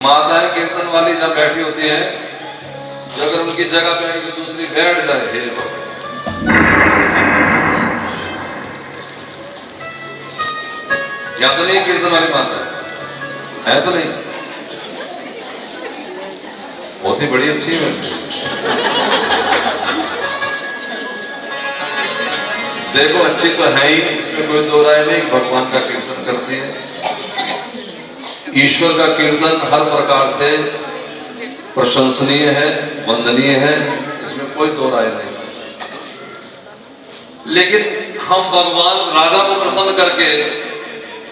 माताएं कीर्तन वाली जब बैठी होती हैं, जो अगर उनकी जगह पे आके दूसरी बैठ जाए, हे या तो नहीं कीर्तन वाली माता है तो नहीं, बहुत ही बड़ी अच्छी है वैसे। देखो अच्छी तो है ही, इसमें कोई दो राय नहीं। भगवान का कीर्तन करती है, ईश्वर का कीर्तन हर प्रकार से प्रशंसनीय है, वंदनीय है, इसमें कोई दो राय नहीं। लेकिन हम भगवान राजा को प्रसन्न करके,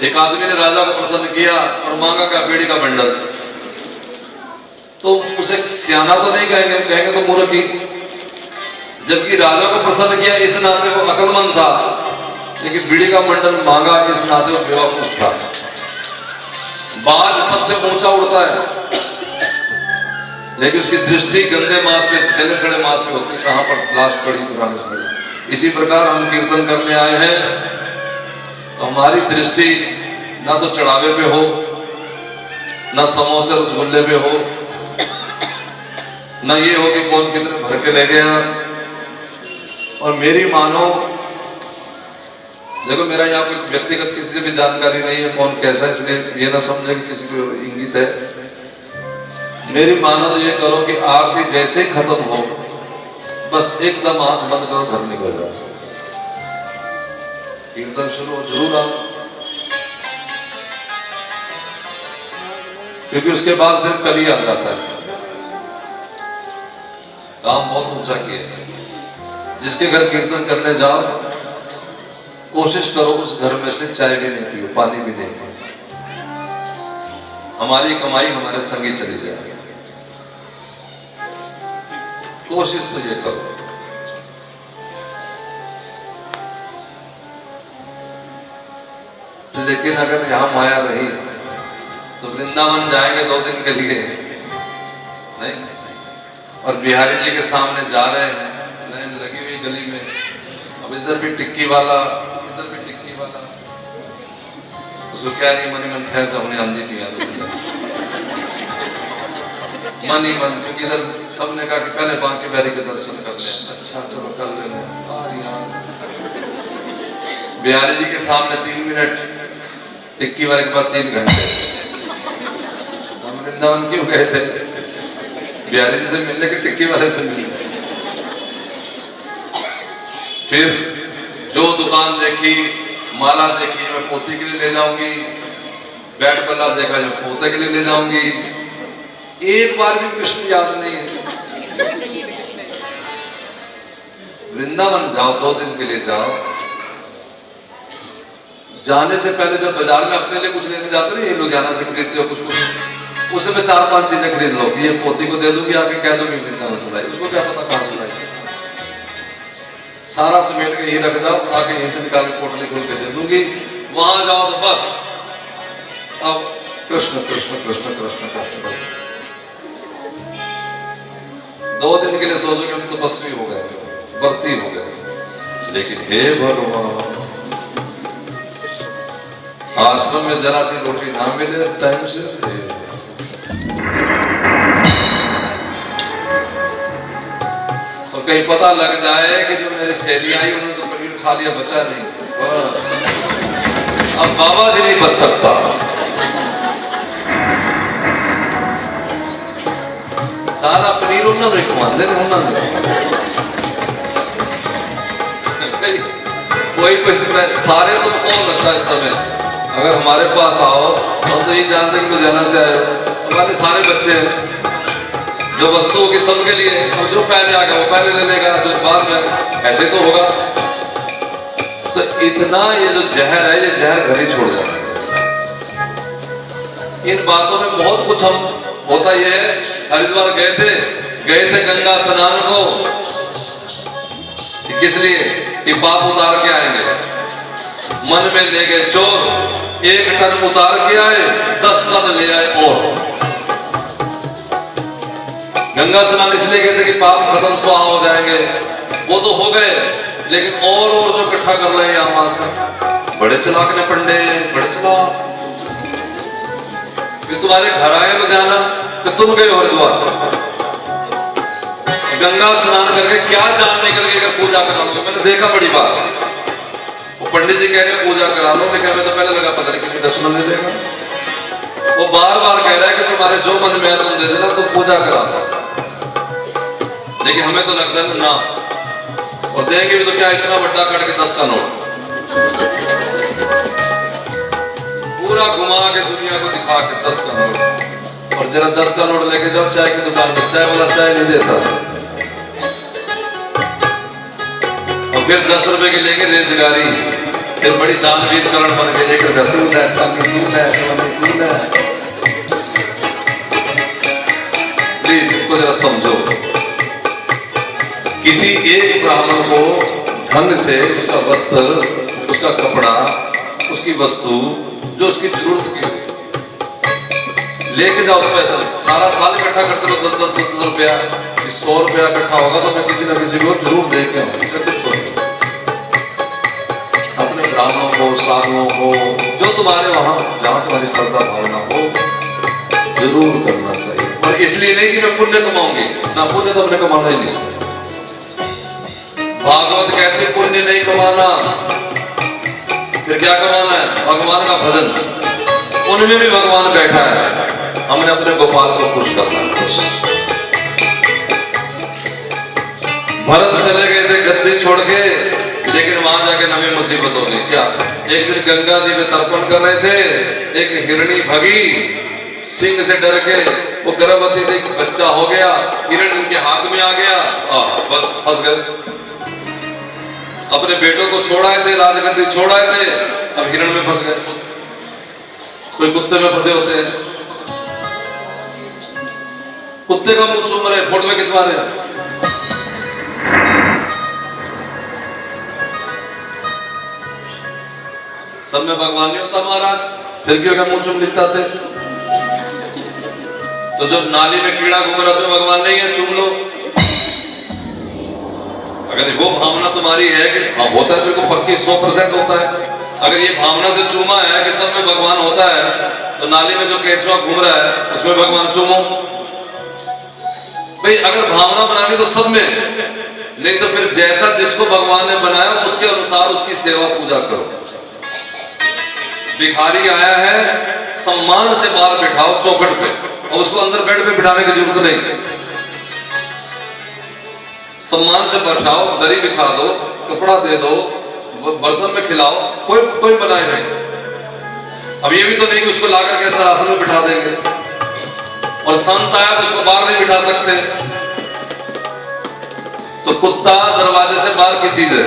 एक आदमी ने राजा को प्रसन्न किया और मांगा क्या, बेड़ी का बंडल, तो उसे सियाना तो नहीं कहेंगे, कहेंगे तो मूर्ख ही। जबकि राजा को प्रसन्न किया इस नाते वो अकलमंद था, लेकिन बीड़ी का बंडल मांगा इस नाते वो बेवकूफ था। बाज सबसे ऊंचा उड़ता है, लेकिन उसकी दृष्टि गंदे मांस पे, गले सड़े मांस पे होती है, कहां पर लाश पड़ी पुराने सड़े। इसी प्रकार हम कीर्तन करने आए हैं तो हमारी दृष्टि ना तो चढ़ावे पे हो, ना समोसे रसगुल्ले पे हो, ना ये हो कि कौन कितने भर के ले गया। और मेरी मानो, देखो मेरा यहाँ कोई व्यक्तिगत किसी से भी जानकारी नहीं है कौन कैसा, इसलिए ये ना समझे कि किसी को इंगित है। मेरी मानो तो ये करो कि आरती जैसे ही खत्म हो, बस एकदम आंख बंद करो, घर निकल जाओ, कीर्तन शुरू हो जरूर आओ, क्योंकि उसके बाद फिर कल ही आ जाता है। काम बहुत ऊंचा किया। जिसके घर कीर्तन करने जाओ, कोशिश करो उस घर में से चाय भी नहीं पियो, पानी भी नहीं पियो, हमारी कमाई हमारे संगी चली जाए। कोशिश तो ये करो। लेकिन अगर यहां माया रही तो वृंदावन जाएंगे 2 दिन के लिए नहीं, और बिहारी जी के सामने जा रहे हैं, लाइन लगी हुई गली में, अब इधर भी टिक्की वाला, इधर भी टिक्की वाला, उसको क्या नहीं, मन ही मन ठहर जाओ, उन्हें आंधी नहीं आती, मन ही मन, क्योंकि इधर सबने कहा कि पहले बांके बिहारी के दर्शन कर ले। अच्छा चलो कर लेना। बिहारी जी के सामने 3 मिनट, टिक्की वाले के पास 3 घंटे। हम वृंदावन क्यों गए थे? बिहारी जी से मिलने के, टिक्की वाले से मिलने। फिर जो दुकान देखी, माला देखी, मैं पोती के लिए ले जाऊंगी, बैट बल्ला देखा जो पोते के लिए ले जाऊंगी, एक बार भी कृष्ण याद नहीं है। वृंदावन जाओ, 2 दिन के लिए जाओ, जाने से पहले जब बाजार में अपने लिए कुछ लेने जाते हो, ये लुधियाना से खरीदते हो कुछ कुछ, उससे मैं 4-5 चीजें खरीद लो कि ये पोती को दे दूंगी, आके कह दूंगी वृंदावन से लाई, उसको क्या पता कहां से लाई, सारा समेट के यहीं रख जाओ, आके यहीं से निकाल के पोटली खोल के दे दूंगी। वहां जाओ तो बस अब कृष्ण कृष्ण कृष्ण कृष्ण कृष्ण। 2 दिन के लिए सोचो कि हम तो तपस्वी हो गए, व्रती हो गए, लेकिन हे भगवान, आश्रम में जरा सी रोटी ना मिले टाइम से, और कहीं पता लग जाए कि जो मेरी सहेली आई उन्होंने तो पनीर खा लिया, बचा नहीं, अब बाबा जी नहीं बच सकता। सारा पनीर उन्होंने रखवाते उन्होंने, कोई सारे तो बहुत अच्छा इस समय अगर हमारे पास आओ, हम तो ये जानते हैं कि लुधियाना से आए हो, हमारे सारे बच्चे हैं, जो वस्तुओं की सबके लिए, और जो पहले आ गया वो पहले ले लेगा, जो बाद में, ऐसे तो होगा। तो इतना ये जो जहर है, ये जहर घर ही छोड़ जाना चाहिए। इन बातों में बहुत कुछ हम होता ये है। हरिद्वार गए थे गंगा स्नान को, किस लिए? कि पाप उतार के आएंगे। मन में ले गए चोर, 1 टन उतार के आए, 10 टन ले आए और। गंगा स्नान इसलिए कहते कि पाप खत्म, स्वाहा हो जाएंगे, वो तो हो गए, लेकिन और जो इकट्ठा कर रहे हैं यहाँ से, बड़े चलाक ने पंडे, बड़े चलाक। कि तुम्हारे घर आए तो जाना कि तुम गए हरिद्वार गंगा स्नान करके क्या जान निकल गई अगर पूजा करा लोगे। मैंने देखा बड़ी बात, वो पंडित जी कह रहे पूजा करा लो, लेकिन हमें तो पहले लगा पता नहीं कितनी दक्षिणा दे देगा। वो बार बार कह रहा है कि तुम्हारे जो मन में है तुम दे देना, तुम पूजा करा लो, लेकिन हमें तो लगता है ना, और देंगे भी तो क्या इतना बड़ा कट के 10 का नोट पूरा घुमा के दुनिया को दिखा के 10 का नोट, और जरा 10 का नोट लेके जाओ चाय की दुकान में, चाय वाला चाय नहीं देता, और फिर 10 रुपए के लेके रेजगारी, फिर बड़ी दानवीर करण बन गए, 1 रुपया तू ले, तू ले। प्लीज इसको जरा समझो, किसी एक ब्राह्मण को ढंग से उसका वस्त्र, उसका कपड़ा, उसकी वस्तु जो उसकी जरूरत की लेके जाओ स्पेशल, सारा साल इकट्ठा करते रहो 10 रुपया, 100 रुपया इकट्ठा होगा तो मैं किसी न किसी को जरूर देख के अपने ब्राह्मणों को, साधुओं को, जो तुम्हारे वहां जहां तुम्हारी श्रद्धा भावना हो जरूर करना चाहिए। और इसलिए नहीं कि मैं पुण्य कमाऊंगी ना, पुण्य तो हमने कमाना ही नहीं। भागवत कहते पुण्य नहीं कमाना, फिर क्या कमाना है? भगवान का भजन, उनमें भी भगवान बैठा है, हमने अपने गोपाल को खुश करना है। भरत चले गए थे गद्दी छोड़ के, लेकिन वहां जाके नवी मुसीबत हो गई। क्या? एक दिन गंगा जी में तर्पण कर रहे थे, एक हिरणी भगी सिंह से डर के, वो गर्भवती थी, बच्चा हो गया, हिरण उनके हाथ में आ गया, बस फंस गए। अपने बेटों को छोड़ाए थे, राजगद्दी छोड़ाए थे, अब हिरण में फंस गए। कोई कुत्ते में फंसे होते हैं, कुत्ते का मुंह चूम रहे, फोटो में खिंचवा रहे। सब में भगवान नहीं होता महाराज, फिर क्यों क्या मुंह चूम लिखता थे? तो जो नाली में कीड़ा घूम रहा उसमें भगवान नहीं है, चूम लो। अगर वो भावना तुम्हारी है कि हाँ होता है, बिल्कुल पक्की 100% होता है। अगर ये भावना से चूमा है कि सब में भगवान होता है, तो नाली में जो केचुआ घूम रहा है उसमें भगवान चूमो भाई। अगर भावना बनानी तो सब में, नहीं तो फिर जैसा जिसको भगवान ने बनाया उसके अनुसार उसकी सेवा पूजा करो। भिखारी आया है, सम्मान से बाहर बिठाओ चौखट पे, और उसको अंदर बेड पे बिठाने की जरूरत नहीं। सम्मान से बैठाओ, दरी बिछा दो, कपड़ा दे दो, बर्तन में खिलाओ, कोई बनाए नहीं। अब ये भी तो नहीं कि उसको लाकर के अंदर आसन में बिठा देंगे, और संत आया तो उसको बाहर नहीं बिठा सकते। तो कुत्ता दरवाजे से बाहर की चीज है,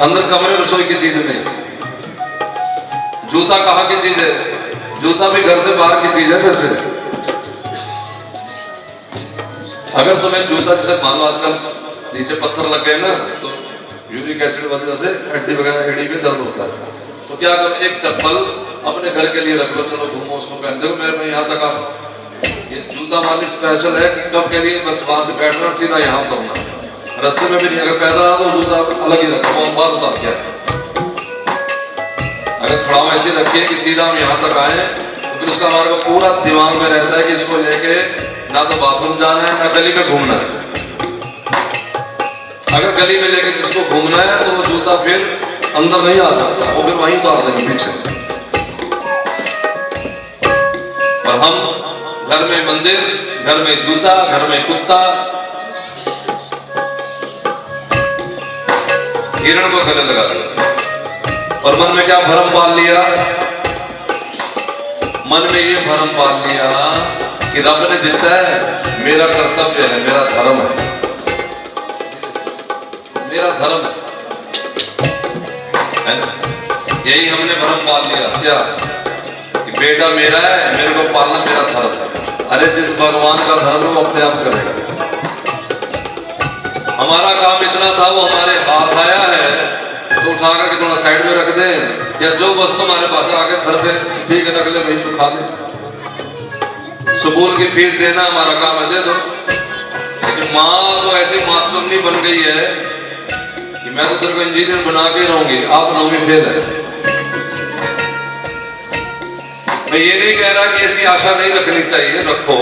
अंदर कमरे रसोई की चीज नहीं। जूता कहाँ की चीज है? जूता भी घर से बाहर की चीज है। वैसे अगर तुम्हें जूता, जैसे मान लो आजकल नीचे पत्थर लग गए ना, तो यूरिक एसिड वजह से हड्डी वगैरह एड़ी में दर्द होता है, तो क्या करो, एक चप्पल अपने घर के लिए रख लो, चलो घूमो उसको पहन। देखो मेरे में यहाँ तक आप, ये जूता माली स्पेशल है कब के लिए, बस वहां से बैठना सीधा यहाँ उतरना, रास्ते में भी नहीं। अगर पैदल आ तो जूता अलग ही रखो, वो बात उतार क्या। अगर खड़ा ऐसे रखिए कि सीधा हम यहाँ तक आए, तो फिर उसका हमारे को पूरा दिमाग में रहता है कि इसको लेके ना तो बाथरूम जाना है ना गली में घूमना है। अगर गली में लेके जिसको घूमना है तो वो जूता फिर अंदर नहीं आ सकता, वो फिर वहीं उतार देंगे पीछे। और हम घर में मंदिर, घर में जूता, घर में कुत्ता, हिरण को गले लगा दिया, और मन में क्या भरम पाल लिया? मन में ये भरम पाल लिया कि रब ने देता है, मेरा कर्तव्य है, मेरा धर्म है, मेरा धर्म है ना। यही हमने भरम पाल लिया क्या, कि बेटा मेरा है, मेरे को पालना मेरा धर्म है। अरे जिस भगवान का धर्म है वो अपने आप करेगा। हमारा काम इतना था, वो हमारे हाथ आया है तो उठा करके थोड़ा साइड में रख दे, या जो वस्तु हमारे पास आगे धर दे, ठीक है रख ले भाई, तो खा ले। स्कूल की फीस देना हमारा काम है, दे दो। लेकिन माँ तो ऐसी मास्टरनी बन गई है कि मैं तो तेरे को इंजीनियर बना के रहूंगी, आप 9वीं फेल है। मैं ये नहीं कह रहा कि ऐसी आशा नहीं रखनी चाहिए, रखो,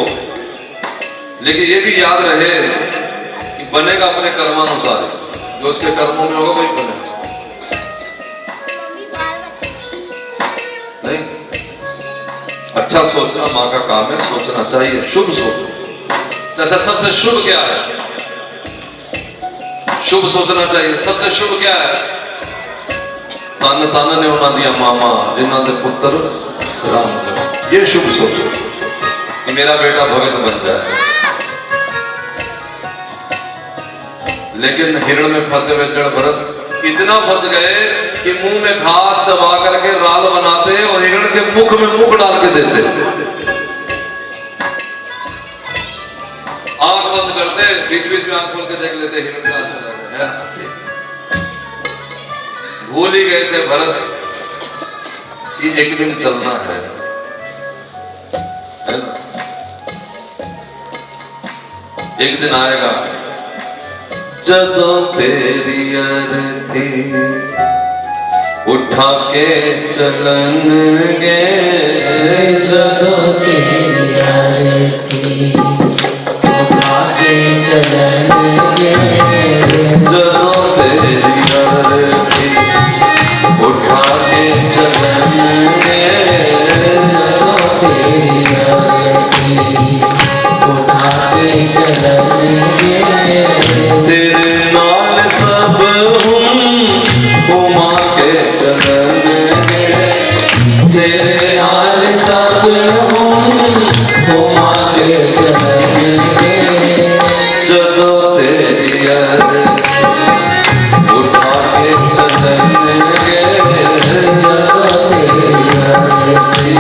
लेकिन ये भी याद रहे कि बनेगा अपने कर्मानुसार, जो उसके कर्मों में होगा वही बनेगा। नहीं, अच्छा सोचना माँ का काम है, सोचना चाहिए, शुभ सोचो। अच्छा, सबसे शुभ क्या है? शुभ सोचना चाहिए। सबसे शुभ क्या है? तन तन ने उन्हें दिया मामा जिन्होंने पुत्र राम, ये शुभ सोचो कि मेरा बेटा भगत बन जाए। लेकिन हिरण में फंसे हुए जड़ भरत इतना फंस गए कि मुंह में घास चबा करके राल बनाते और हिरण के मुख में मुख डाल के देते। आंख बंद करते, बीच बीच में आंख खोल के देख लेते, हिरण का चला गया है। भूल ही गए थे भरत कि एक दिन चलना है ना? एक दिन आएगा जदों तेरी अरथी उठा के चलनगे, जदों तेरी अरथी उठा के चलनगे, जदों तेरी अरथी उठा के चलनगे, जदों तेरी अरथी उठा के चलनगे, तेरे नाल सब हम घुमा के चलनगे, तेरे नाल सब हम घुमा के चलनगे, जदों तेरी अरथी उठा के चलनगे, जदों तेरी अरथी।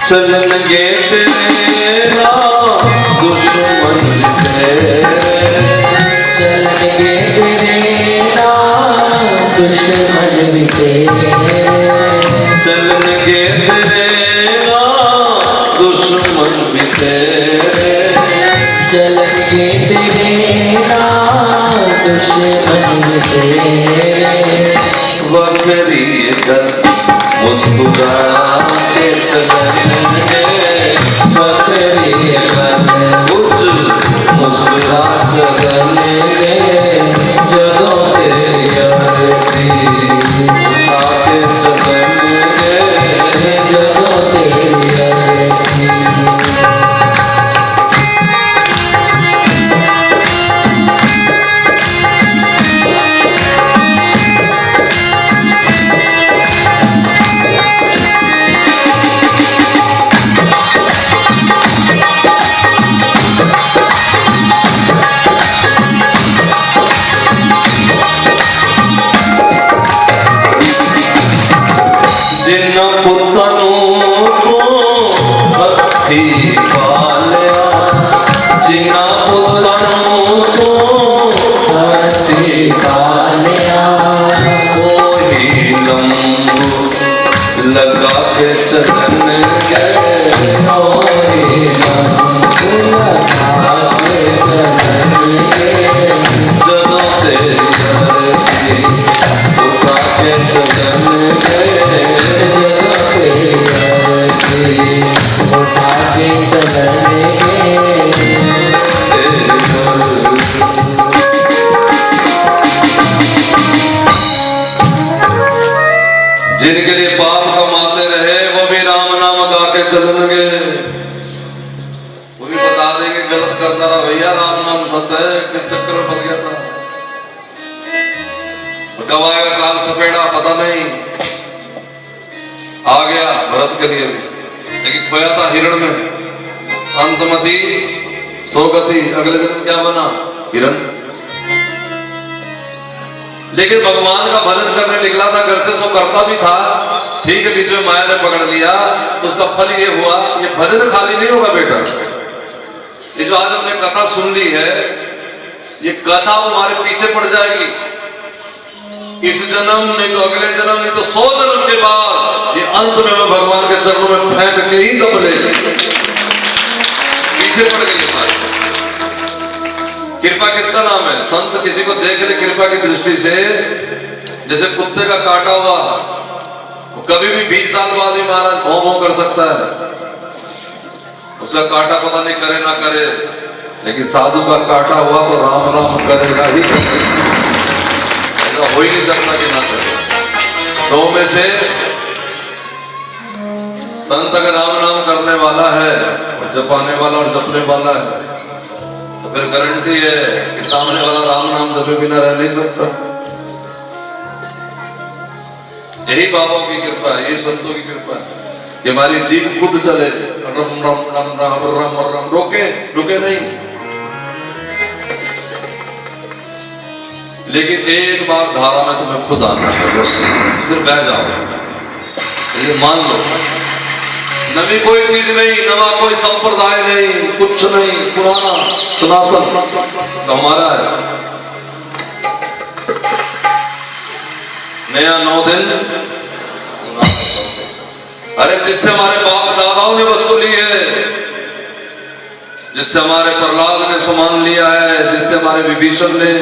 चलनगे तेरा दुश्मन तेरे, चलनगे तेरा दुश्मन भी तेरे, चलनगे तेरा दुश्मन भी तेरे, चलनगे तेरा दुश्मन भी तेरे, वखरी दल मुस्कुरा के चलनगे, बकरी बन कुछ मुस्कुरा चलनगे, जदों तेरी अरथी उठा के चलनगे, जदों तेरी अरथी। जिन पुत्तनों को हथी पालिया, जिना पुत्तनों को हथी पालिया, कोई लंबू लगा के चलनगे, कोई लंबू लगा के चलनगे, जदों तेरी अरथी उठा के चलनगे, जदों तेरी अरथी उठा के चलनगे। तेरी अरथी। जिनके लिए पाप कमाते रहे वो भी राम नाम गा के चलनगे, वो भी बता देंगे गलत करता रहा भैया, राम नाम सत्य है, किस चक्कर में फंस गया था। कब आएगा काल थपेड़ा पता नहीं, आ गया भरत के लिए भी, लेकिन खोया था हिरण में। अंतमति सोगति, अगले दिन क्या बना? हिरण। लेकिन भगवान का भजन करने निकला था घर से, सो करता भी था, ठीक है, बीच में माया ने पकड़ लिया। उसका फल ये हुआ, ये भजन खाली नहीं होगा बेटा। ये जो आज हमने कथा सुन ली है, ये कथा हमारे पीछे पड़ जाएगी। इस जन्म नहीं तो अगले जन्म, नहीं तो 100 जन्म के बाद ये अंत में मैं भगवान के चरणों में फेंक के ही दब ले, पीछे पड़ गई हमारी। कृपा किसका नाम है? संत किसी को देख ले कृपा की दृष्टि से, जैसे कुत्ते का काटा हुआ, वो कभी भी 20 साल बाद भी महाराज भौं भौं कर सकता है, उसका काटा पता नहीं करे ना करे, लेकिन साधु का काटा हुआ तो राम राम करेगा ही, ऐसा हो ही नहीं सकता कि ना करे। तो में से संत अगर राम नाम करने वाला है और जपाने वाला और जपने वाला है, तो फिर गारंटी है कि सामने वाला राम नाम जपे बिना रह नहीं सकता। यही बाबा की कृपा है, यही संतों की कृपा है कि हमारी जीव खुद चले, रम रम रम रम रम रम, रोके रुके नहीं। लेकिन एक बार धारा में तुम्हें खुद आना है, बस फिर बह जाओ। ये मान लो, नवी कोई चीज नहीं, नवा कोई संप्रदाय नहीं, कुछ नहीं, पुराना सनातन तो हमारा है। नया 9 दिन, अरे जिससे हमारे बाप दादाओं ने वस्तु ली है, जिससे हमारे प्रहलाद ने सामान लिया है, जिससे हमारे विभीषण ने,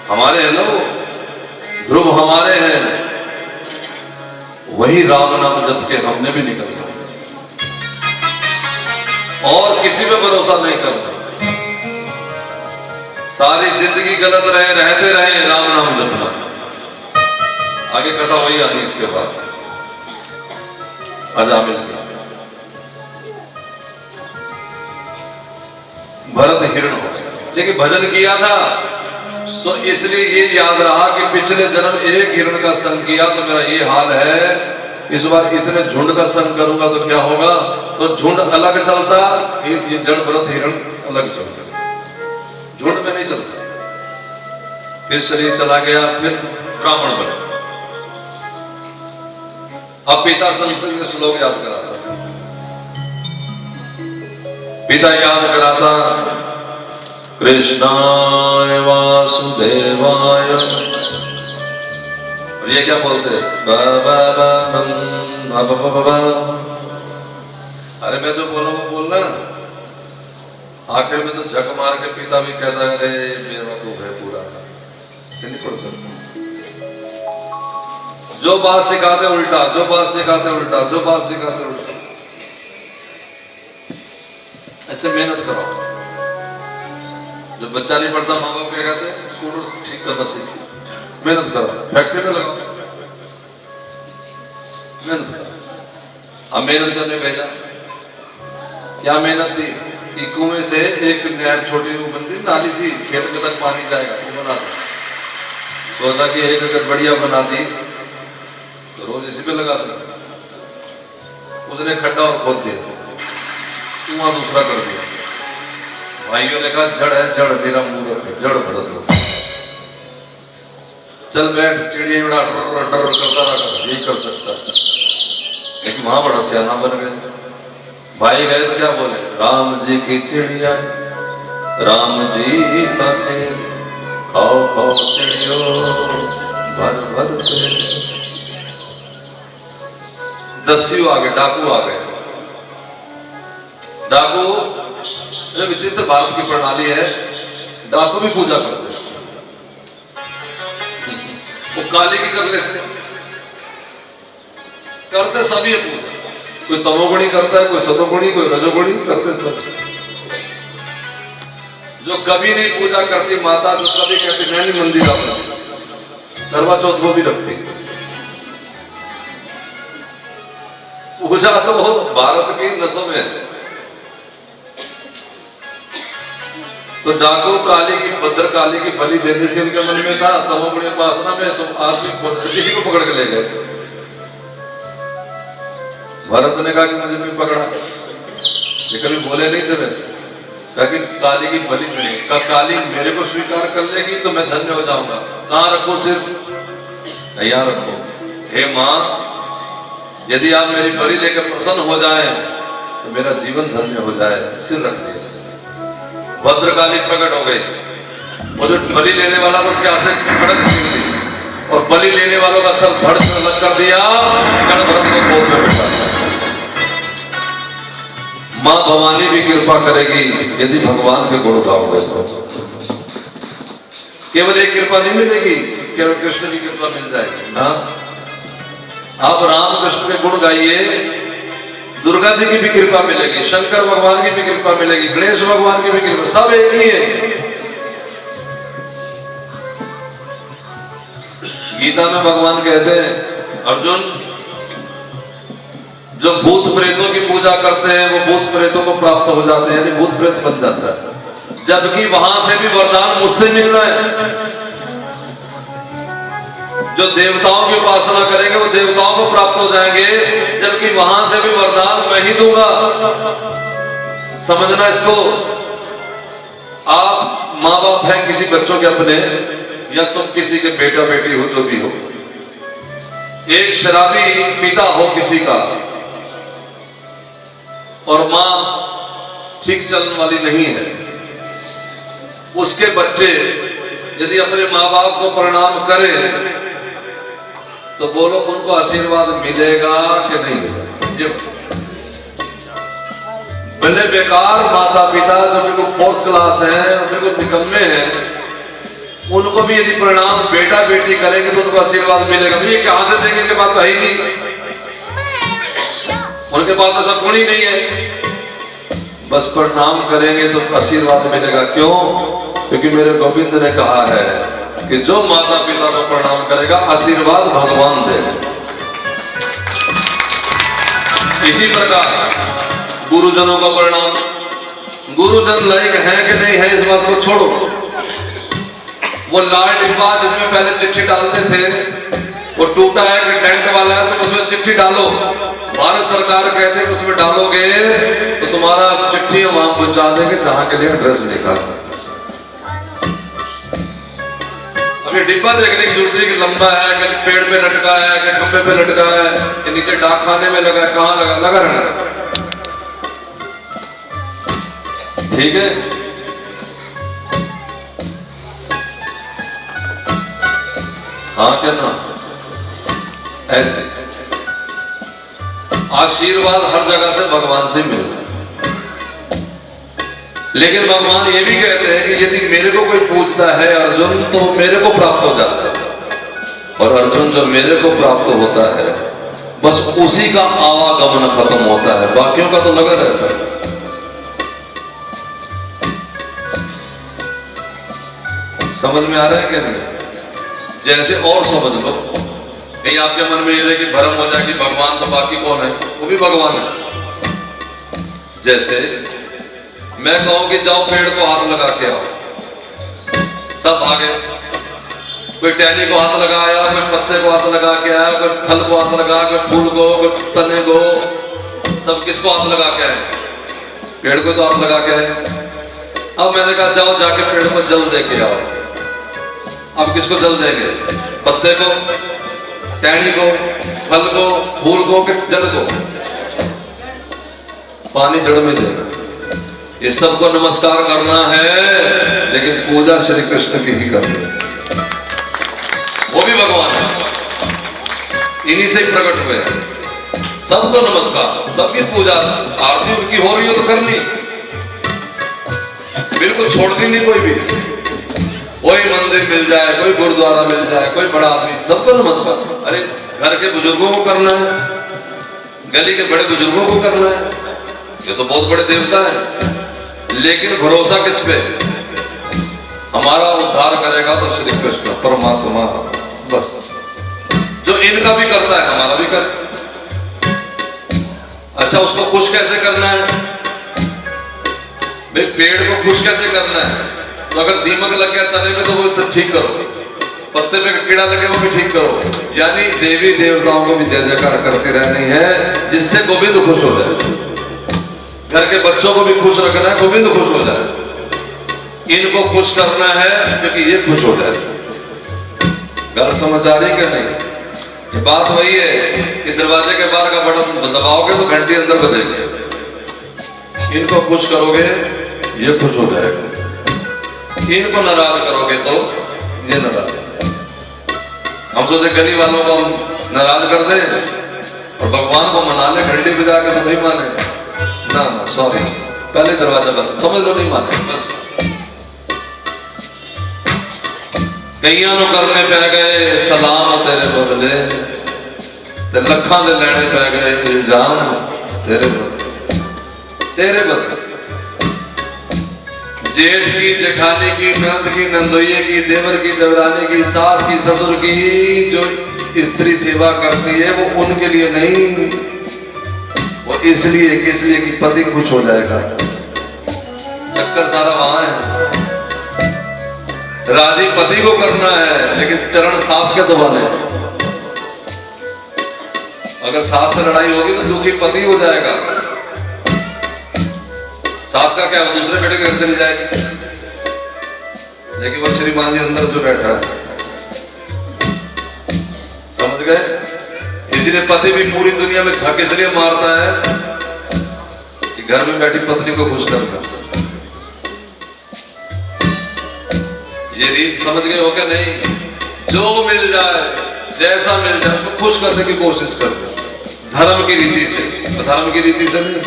हमारे है ना वो ध्रुव हमारे हैं, वही राम नाम जप के हमने भी निकलना, और किसी पे भरोसा नहीं करना। सारी जिंदगी गलत रहे, रहते रहे, राम नाम जपना। आगे कथा वही आती इसके बाद अजामिल की। भरत हिरण हो गया, लेकिन भजन किया था, सो इसलिए ये याद रहा कि पिछले जन्म एक हिरण का संग किया तो मेरा ये हाल है, इस बार इतने झुंड का संग करूंगा तो क्या होगा। तो झुंड अलग चलता, ये जड़ भरत हिरण अलग चलता, झुंड में नहीं चलता। फिर शरीर चला गया, फिर ब्राह्मण बना। अब पिता संस्कृत के श्लोक याद कराता, पिता याद कराता, कृष्णाय वासुदेवाय, और ये क्या बोलते? अरे मैं जो बोला वो बोलना, आखिर में तो झक मार के पिता भी कहता है, अरे मेरा तो है पूरा, नहीं पढ़ सकता। जो बात सिखाते उल्टा, जो बात सिखाते उल्टा, जो बात सिखाते उल्टा। ऐसे मेहनत करो। जो बच्चा नहीं पढ़ता, माँ बाप क्या कहते हैं? स्कूल ठीक करना सीखिए, मेहनत करो, फैक्ट्री में लगाओ, मेहनत करो। अब मेहनत करने भेजा, क्या मेहनत थी कि कुएं से एक नहर छोटी वो बनती, नाली सी, खेत में तक पानी जाएगा, वो बना दो। सोचा कि एक अगर बढ़िया बना दी तो रोज इसी पे लगा दिया। उसने खड्डा और खोद दिया, कुआं दूसरा कर दिया। भाइयों ने कहा जड़ है, जड़ तेरा मूर्ख है, जड़ भरत हो, चल बैठ, चिड़िया उड़ा डर करता रहा, यही कर सकता है। लेकिन वहां बड़ा सियाना बन गए। भाई गए तो क्या बोले? राम जी की चिड़िया, राम जी का खेल, खाओ खाओ चिड़ियो भर भर पेट। दस्यु आ गए, डाकू आ गए। डाकू विचित्र भारत की प्रणाली है, डाकू भी पूजा करते हैं। वो काली की कर लेते, करते सभी है पूजा। कोई तमोगुणी करता है, कोई सतोगुणी, कोई रजोगुणी, करते सब। जो कभी नहीं पूजा करती माता, जो कभी कहती मैं नहीं मंदिर आता, करवा चौथ वो भी रखती। पूजा तो भारत की नसों में है। तो डाकू काली की, भद्र काली की बलि देने से उनके मन में था, तमोगुणी उपासना में, तो आदमी किसी को पकड़ के ले गए। भरत ने कहा कि मुझे भी पकड़ा, ये कभी बोले नहीं थे वैसे। कि काली की बलि नहीं का, काली मेरे को स्वीकार कर लेगी तो मैं धन्य हो जाऊंगा। कहां रखो सिर? यहाँ रखो। हे मां, यदि आप मेरी बलि लेकर प्रसन्न हो जाएं तो मेरा जीवन धन्य हो जाए। सिर रख दिया। भद्रकाली प्रकट हो गई। वो जो बलि लेने वाला था उसके हाथ से खड़क छीन दी और बलि लेने वालों का सर धड़ से अलग कर दिया, कण भरत को गोद में बिठा दिया। मां भवानी भी कृपा करेगी यदि भगवान के गुण गाओगे तो। केवल एक कृपा नहीं मिलेगी, केवल कृष्ण की कृपा मिल जाएगी ना। आप राम कृष्ण के गुण गाइए, दुर्गा जी की भी कृपा मिलेगी, शंकर भगवान की भी कृपा मिलेगी, गणेश भगवान की भी कृपा, सब एक ही है। गीता में भगवान कहते हैं, अर्जुन जो भूत प्रेतों की पूजा करते हैं वो भूत प्रेतों को प्राप्त हो जाते हैं, यानी भूत प्रेत बन जाता है, जबकि वहां से भी वरदान मुझसे मिलना है। जो देवताओं की उपासना करेंगे वो देवताओं को प्राप्त हो जाएंगे, जबकि वहां से भी वरदान मैं ही दूंगा। समझना इसको। आप माँ बाप हैं किसी बच्चों के अपने, या तुम किसी के बेटा बेटी हो, जो भी हो, एक शराबी पिता हो किसी का और मां ठीक चलने वाली नहीं है, उसके बच्चे यदि अपने माँ बाप को प्रणाम करें तो बोलो उनको आशीर्वाद मिलेगा कि नहीं मिलेगा? भले बेकार माता पिता जो बिल्कुल 4th क्लास है और बिल्कुल निकम्मे हैं, उनको भी यदि प्रणाम बेटा बेटी करेंगे तो उनको आशीर्वाद मिलेगा। ये कहां से देंगे? इनके पास तो है ही नहीं, उनके पास तो सब गुण ही नहीं है। बस प्रणाम करेंगे तो आशीर्वाद मिलेगा। क्यों? क्योंकि मेरे गोविंद ने कहा है कि जो माता पिता को प्रणाम करेगा आशीर्वाद भगवान देगा। इसी प्रकार गुरुजनों का प्रणाम। गुरुजन लायक है कि नहीं है इस बात को छोड़ो, वो लाल डिब्बा जिसमें पहले चिट्ठी डालते थे वो टूटा है कि टेंट वाला है, तो उसमें चिट्ठी डालो। भारत सरकार कहते हैं कि उसमें डालोगे तो तुम्हारा चिट्ठी वहां पहुंचा देंगे जहां के लिए एड्रेस लिखा। अब ये डिब्बा देखने की जरूरत है कि लंबा है कि पेड़ पे लटका है कि खंबे पे लटका है कि नीचे डाक खाने में लगा है, कहां लगा? लगा रहना। ठीक है। हाँ क्या ना? ऐसे आशीर्वाद हर जगह से भगवान से मिल रहा है, लेकिन भगवान ये भी कहते हैं कि यदि मेरे को कोई पूछता है अर्जुन तो मेरे को प्राप्त हो जाता है, और अर्जुन जब मेरे को प्राप्त होता है बस उसी का आवागमन खत्म होता है, बाकियों का तो लगा रहता है। समझ में आ रहा है क्या नहीं? जैसे और समझ लो, कहीं आपके मन में ये कि भ्रम हो जाए कि भगवान तो बाकी कौन है? वो भी भगवान है। जैसे मैं कहूं कि जाओ पेड़ को हाथ लगा के आओ, सब आगे, कोई टहनी को हाथ लगाया, कोई पत्ते को हाथ लगा के आया, कोई फल को हाथ लगा, कोई फूल को, कोई तने को, सब किसको हाथ लगा के आए? पेड़ को तो हाथ लगा के आए। अब मैंने कहा जाओ जाके पेड़ को जल दे के आओ। अब किसको जल देंगे? पत्ते को, टहनी को, फल को, फूल को, कि जल को? पानी जड़ में देना। ये सबको नमस्कार करना है, लेकिन पूजा श्री कृष्ण की ही करनी है। वो भी भगवान है, इन्हीं से ही प्रकट हुए। सबको नमस्कार, सबकी पूजा, आरती उनकी हो रही हो तो करनी, बिल्कुल छोड़नी नहीं कोई भी। कोई मंदिर मिल जाए, कोई गुरुद्वारा मिल जाए, कोई बड़ा आदमी, सबको नमस्कार। अरे घर के बुजुर्गों को करना है, गली के बड़े बुजुर्गों को करना है, ये तो बहुत बड़े देवता है। लेकिन भरोसा किस पे? हमारा उद्धार करेगा तो श्री कृष्ण परमात्मा, बस। जो इनका भी करता है हमारा भी कर। अच्छा, उसको खुश कैसे करना है भाई? पेड़ को खुश कैसे करना है? तो अगर दीमक लग गया तले में तो वो तो ठीक करो, पत्ते पे कीड़ा लगे वो भी ठीक करो। यानी देवी देवताओं को भी जय जयकार करती रहनी है, जिससे गोविंद खुश हो जाए। घर के बच्चों को भी खुश रखना है, गोविंद खुश हो जाए। इनको खुश करना है क्योंकि ये खुश हो जाए। घर समझ आ रही कि नहीं? ये बात वही है कि दरवाजे के बाहर का बटन दबाओगे तो घंटी अंदर बजेगी। इनको खुश करोगे ये खुश हो जाएगा, इनको नाराज करोगे तो ये नाराज। हम सोचे गली वालों को हम नाराज कर दें और भगवान को मना ले, घंटी बजा के तो नहीं माने ना ना, सॉरी, पहले दरवाजा बंद, समझ लो नहीं माने बस। कईयां नु करने पै गए सलाम तेरे बदले, ते लखां दे लेने पै गए इल्जाम तेरे बदले, तेरे बदले। जेठ की जेठानी की, नंद की नंदोइये की, देवर की देवरानी की, सास की ससुर की, जो स्त्री सेवा करती है वो उनके लिए नहीं, वो इसलिए किस लिए कि पति खुश हो जाएगा। चक्कर सारा वहां है। राजी पति को करना है लेकिन चरण सास के दबाने। अगर सास से लड़ाई होगी तो दुखी पति हो जाएगा। सास का क्या, वो दूसरे बेटे के घर चली जाएगी, लेकिन वो श्रीमान जी अंदर जो बैठा है, समझ गए? इसलिए पति भी पूरी दुनिया में झक इसलिए मारता है कि घर में बैठी पत्नी को खुश करना। ये रीत समझ गए हो क्या नहीं? जो मिल जाए, जैसा मिल जाए उसको खुश करने की कोशिश करते, धर्म की रीति से, धर्म की रीति से नहीं।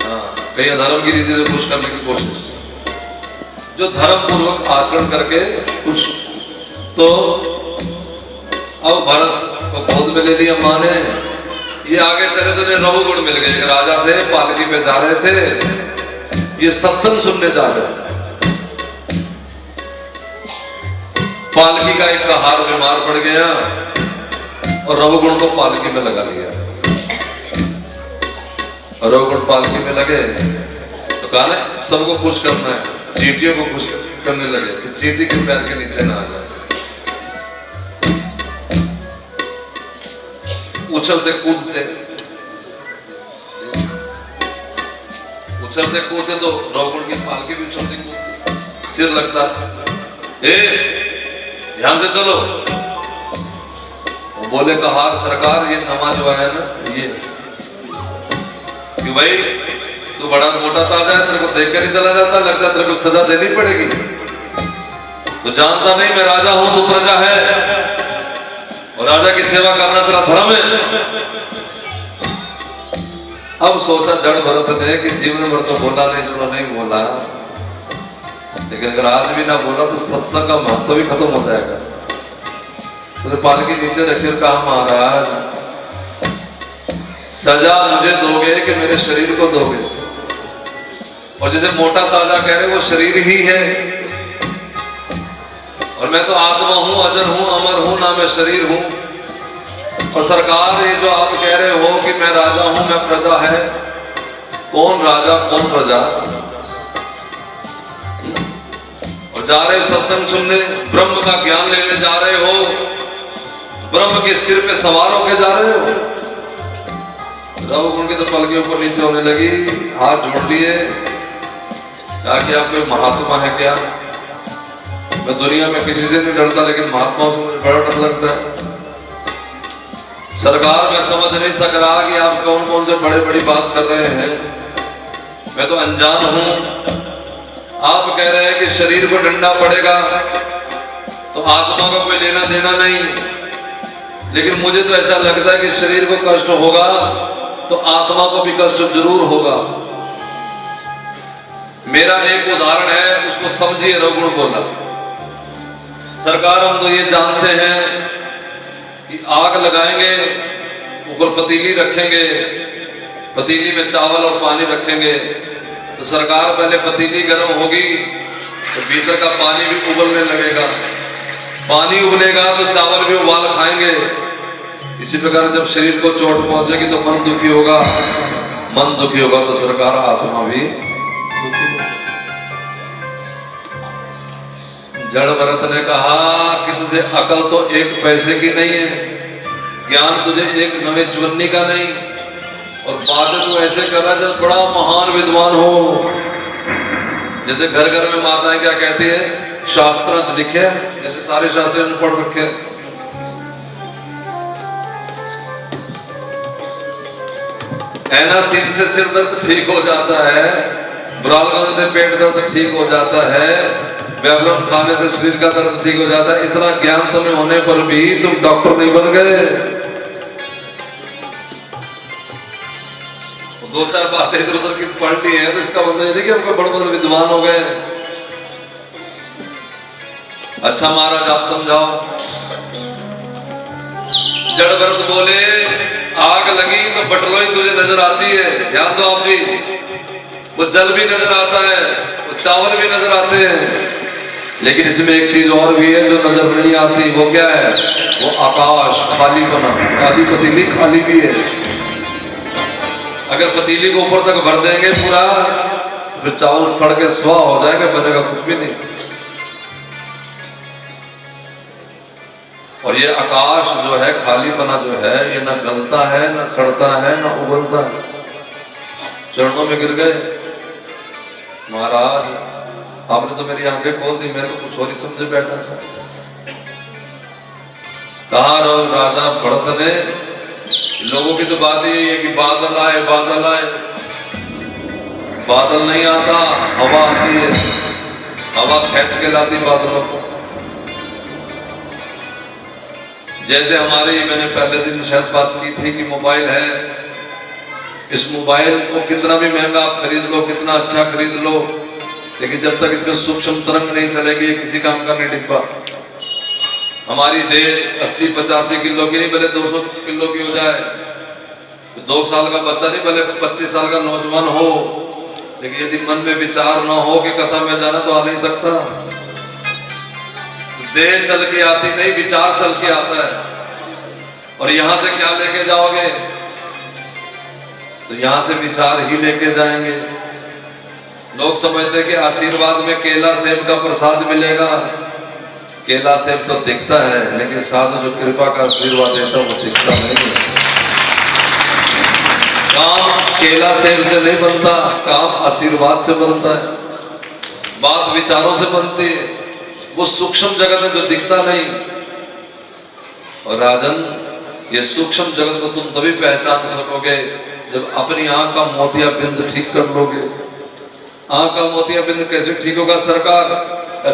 हाँ, कहीं अधर्म की रीति से खुश करने की कोशिश। जो धर्म पूर्वक आचरण करके खुश। तो अब भरत को गोद में ले लिया माँ ने। ये आगे चले तो इन्हें रघुगुण मिल गए। एक राजा थे, पालकी पे जा रहे थे, ये सत्संग सुनने जा रहे थे। पालकी का एक कहार बीमार पड़ गया और रघुगुण को पालकी में लगा लिया। और रघुगुण पालकी में लगे तो कहा ना सबको खुश करना है, चींटियों को खुश करने लगे कि चींटी के पैर के नीचे ना आ जाए। उछलते कूदते तो रघुगुण की पालकी भी उछलती कूदती, सिर लगता, ध्यान से चलो। वो बोले कहार सरकार, ये नमाज जो है ना, ये कि भाई तू बड़ा मोटा ताजा है, तेरे को देख कर ही चला जाता, लगता तेरे को सजा देनी पड़ेगी। तो जानता नहीं मैं राजा हूं, तू प्रजा है और राजा की सेवा करना तेरा धर्म है। अब सोचा जड़ भरत ने कि जीवन भर तो बोला नहीं, चलो नहीं बोला, लेकिन अगर आज भी ना बोला तो सत्संग का महत्व भी खत्म हो जाएगा। तो पालकी नीचे रखी और कहा महाराज सजा मुझे दोगे कि मेरे शरीर को दोगे? और जैसे मोटा ताजा कह रहे वो शरीर ही है और मैं तो आत्मा हूं, अजर हूं, अमर हूं, ना मैं शरीर हूं। और सरकार ये जो आप कह रहे हो कि मैं राजा हूं, मैं प्रजा है, कौन राजा कौन प्रजा? और जा रहे हो सत्संग सुनने, ब्रह्म का ज्ञान लेने जा रहे हो, ब्रह्म के सिर पे सवार होके जा रहे हो। रघुगुण की तो पलकी ऊपर नीचे होने लगी, हाथ जोड़ लिए, कहा कि आप कोई महात्मा है क्या? मैं दुनिया में किसी से नहीं डरता, लेकिन महात्माओं से मुझे बड़ा डर लगता है। सरकार मैं समझ नहीं सक रहा कि आप कौन कौन से बड़े बड़ी बात कर रहे हैं, मैं तो अनजान हूं। आप कह रहे हैं कि शरीर को डंडा पड़ेगा तो आत्मा का कोई लेना देना नहीं, लेकिन मुझे तो ऐसा लगता है कि शरीर को कष्ट होगा तो आत्मा को भी कष्ट जरूर होगा। मेरा एक उदाहरण है, उसको समझिए। रघुगुण बोला सरकार हम तो ये जानते हैं कि आग लगाएंगे, ऊपर पतीली रखेंगे, पतीली में चावल और पानी रखेंगे, तो सरकार पहले पतीली गर्म होगी तो भीतर का पानी भी उबलने लगेगा, पानी उबलेगा तो चावल भी उबाल खाएंगे। इसी प्रकार जब शरीर को चोट पहुंचेगी तो मन दुखी होगा, मन दुखी होगा तो सरकार आत्मा भी दुखी होगी। जड़ भरत ने कहा कि तुझे अकल तो एक पैसे की नहीं है, ज्ञान तुझे एक नवे चुन्नी का नहीं, और बातें तो ऐसे कर रहा है जब बड़ा महान विद्वान हो। जैसे घर घर में माताएं क्या कहती है, शास्त्रांश लिखे, जैसे सारे शास्त्र ने पढ़ रखे। एनासीन से सिर दर्द ठीक हो जाता है, ब्रालगन से पेट दर्द ठीक हो जाता है, व्यावरण खाने से शरीर का दर्द ठीक हो जाता है। इतना ज्ञान तुम्हें होने पर भी तुम डॉक्टर नहीं बन गए। दो चार बातें इधर उधर की पढ़ ली है तो इसका मतलब ये नहीं कि हमको बड़े बड़े विद्वान हो गए। अच्छा महाराज आप समझाओ। जड़ भरत बोले आग लगी तो बटलोई तुझे नजर आती है, ध्यान दो आप भी। वो जल भी नजर आता है, वो चावल भी नजर आते हैं, लेकिन इसमें एक चीज और भी है जो नजर नहीं आती। वो क्या है? वो आकाश, खालीपना। आधी पतीली खाली भी है। अगर पतीली को ऊपर तक भर देंगे पूरा, फिर चावल सड़ के स्वाह हो जाएगा, बनेगा कुछ भी नहीं। और ये आकाश जो है, खालीपना जो है, ये ना गलता है, ना सड़ता है, ना उबलता है। चरणों में गिर गए महाराज, आपने तो मेरी आंखें खोल दी, मैं तो कुछ और ही समझे बैठा था। कहा राजा भरत ने, लोगों की तो बात यही है कि बादल आए बादल आए। बादल नहीं आता, हवा आती है, हवा खींच के लाती बादलों को। जैसे हमारे, मैंने पहले दिन शायद बात की थी कि मोबाइल है, इस मोबाइल को कितना भी महंगा आप खरीद लो, कितना अच्छा खरीद लो, लेकिन जब तक इसमें सूक्ष्म तरंग नहीं चलेगी किसी काम का नहीं डिब्बा। हमारी देह 80-85 किलो की नहीं, भले 200 किलो की हो जाए, 2 साल का बच्चा नहीं, भले 25 साल का नौजवान हो, लेकिन यदि मन में विचार ना हो कि कथा में जाना, तो आ नहीं सकता। देह चल के आती नहीं, विचार चल के आता है। और यहां से क्या लेके जाओगे? तो यहां से विचार ही लेके जाएंगे। लोग समझते हैं कि आशीर्वाद में केला सेब का प्रसाद मिलेगा। केला सेब तो दिखता है, लेकिन साधु जो कृपा का आशीर्वाद देता है वो दिखता नहीं है। काम केला सेब से नहीं बनता, काम आशीर्वाद से बनता है, बात विचारों से बनती है। वो सूक्ष्म जगत है जो दिखता नहीं। और राजन, ये सूक्ष्म जगत को तुम तभी पहचान सकोगे जब अपनी आंख का मोतिया बिंद ठीक कर लोगे। आंख का मोतिया बिंद कैसे ठीक होगा सरकार?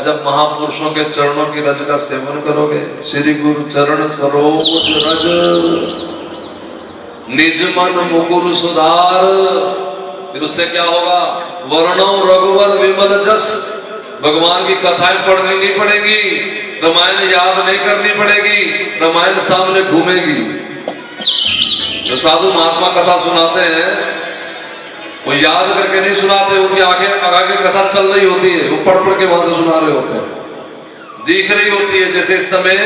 जब महापुरुषों के चरणों की रज का सेवन करोगे। श्री गुरु चरण सरोज रज, निज मन मुकुर सुधार। फिर उससे क्या होगा? वर्णो रघुवर विमल जस। भगवान की कथाएं पढ़नी नहीं पड़ेगी, रामायण याद नहीं करनी पड़ेगी, रामायण सामने घूमेगी। जो साधु महात्मा कथा सुनाते हैं वो याद करके नहीं सुनाते, उनके आगे कथा चल रही होती है, वो पढ़ पढ़ के वहां से सुना रहे होते हैं, दिख रही होती है। जैसे इस समय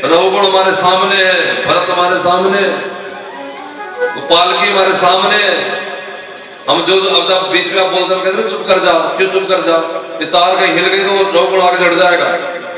रघुगुण हमारे सामने है, भरत हमारे सामने, पालकी हमारे सामने है। हम जो अब जब बीच में आप बोलते हैं चुप कर जाओ, क्यों चुप कर जाओ? ये तार कहीं हिल गई तो रघुगुण आगे चढ़ जाएगा।